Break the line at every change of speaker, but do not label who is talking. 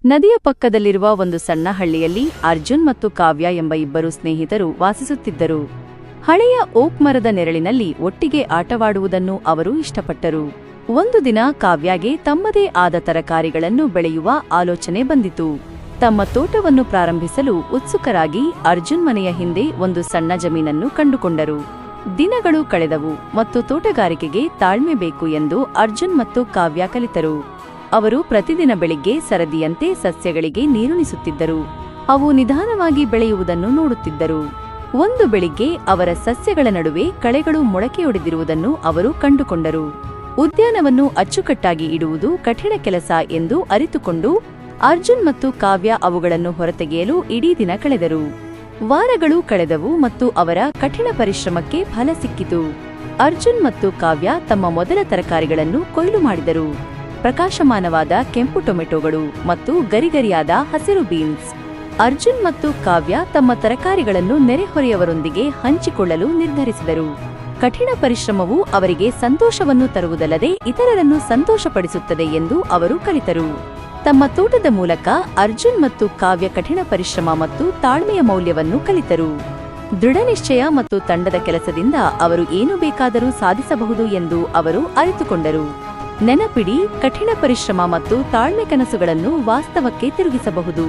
ನದಿಯ ಪಕ್ಕದಲ್ಲಿರುವ ಒಂದು ಸಣ್ಣ ಹಳ್ಳಿಯಲ್ಲಿ ಅರ್ಜುನ್ ಮತ್ತು ಕಾವ್ಯ ಎಂಬ ಇಬ್ಬರು ಸ್ನೇಹಿತರು ವಾಸಿಸುತ್ತಿದ್ದರು. ಹಳೆಯ ಓಕ್ ಮರದ ನೆರಳಿನಲ್ಲಿ ಒಟ್ಟಿಗೆ ಆಟವಾಡುವುದನ್ನು ಅವರು ಇಷ್ಟಪಟ್ಟರು. ಒಂದು ದಿನ ಕಾವ್ಯಾಗೆ ತಮ್ಮದೇ ಆದ ತರಕಾರಿಗಳನ್ನು ಬೆಳೆಯುವ ಆಲೋಚನೆ ಬಂದಿತು. ತಮ್ಮ ತೋಟವನ್ನು ಪ್ರಾರಂಭಿಸಲು ಉತ್ಸುಕರಾಗಿ ಅರ್ಜುನ್ ಮನೆಯ ಹಿಂದೆ ಒಂದು ಸಣ್ಣ ಜಮೀನನ್ನು ಕಂಡುಕೊಂಡರು. ದಿನಗಳು ಕಳೆದವು ಮತ್ತು ತೋಟಗಾರಿಕೆಗೆ ತಾಳ್ಮೆ ಬೇಕು ಎಂದು ಅರ್ಜುನ್ ಮತ್ತು ಕಾವ್ಯ ಕಲಿತರು. ಅವರು ಪ್ರತಿದಿನ ಬೆಳಿಗ್ಗೆ ಸರದಿಯಂತೆ ಸಸ್ಯಗಳಿಗೆ ನೀರುಣಿಸುತ್ತಿದ್ದರು. ಅವು ನಿಧಾನವಾಗಿ ಬೆಳೆಯುವುದನ್ನು ನೋಡುತ್ತಿದ್ದರು. ಒಂದು ಬೆಳಿಗ್ಗೆ ಅವರ ಸಸ್ಯಗಳ ನಡುವೆ ಕಳೆಗಳು ಮೊಳಕೆಯೊಡೆದಿರುವುದನ್ನು ಅವರು ಕಂಡುಕೊಂಡರು. ಉದ್ಯಾನವನ್ನು ಅಚ್ಚುಕಟ್ಟಾಗಿ ಇಡುವುದು ಕಠಿಣ ಕೆಲಸ ಎಂದು ಅರಿತುಕೊಂಡು ಅರ್ಜುನ್ ಮತ್ತು ಕಾವ್ಯ ಅವುಗಳನ್ನು ಹೊರತೆಗೆಯಲು ಇಡೀ ದಿನ ಕಳೆದರು. ವಾರಗಳು ಕಳೆದವು ಮತ್ತು ಅವರ ಕಠಿಣ ಪರಿಶ್ರಮಕ್ಕೆ ಫಲ ಸಿಕ್ಕಿತು. ಅರ್ಜುನ್ ಮತ್ತು ಕಾವ್ಯ ತಮ್ಮ ಮೊದಲ ತರಕಾರಿಗಳನ್ನು ಕೊಯ್ಲು ಮಾಡಿದರು. ಪ್ರಕಾಶಮಾನವಾದ ಕೆಂಪು ಟೊಮೆಟೊಗಳು ಮತ್ತು ಗರಿಗರಿಯಾದ ಹಸಿರು ಬೀನ್ಸ್. ಅರ್ಜುನ್ ಮತ್ತು ಕಾವ್ಯ ತಮ್ಮ ತರಕಾರಿಗಳನ್ನು ನೆರೆಹೊರೆಯವರೊಂದಿಗೆ ಹಂಚಿಕೊಳ್ಳಲು ನಿರ್ಧರಿಸಿದರು. ಕಠಿಣ ಪರಿಶ್ರಮವು ಅವರಿಗೆ ಸಂತೋಷವನ್ನು ತರುವುದಲ್ಲದೆ ಇತರರನ್ನು ಸಂತೋಷಪಡಿಸುತ್ತದೆ ಎಂದು ಅವರು ಕಲಿತರು. ತಮ್ಮ ತೋಟದ ಮೂಲಕ ಅರ್ಜುನ್ ಮತ್ತು ಕಾವ್ಯ ಕಠಿಣ ಪರಿಶ್ರಮ ಮತ್ತು ತಾಳ್ಮೆಯ ಮೌಲ್ಯವನ್ನು ಕಲಿತರು. ದೃಢನಿಶ್ಚಯ ಮತ್ತು ತಂಡದ ಕೆಲಸದಿಂದ ಅವರು ಏನು ಬೇಕಾದರೂ ಸಾಧಿಸಬಹುದು ಎಂದು ಅವರು ಅರಿತುಕೊಂಡರು. ನೆನಪಿಡಿ, ಕಠಿಣ ಪರಿಶ್ರಮ ಮತ್ತು ತಾಳ್ಮೆ ಕನಸುಗಳನ್ನು ವಾಸ್ತವಕ್ಕೆ ತಿರುಗಿಸಬಹುದು.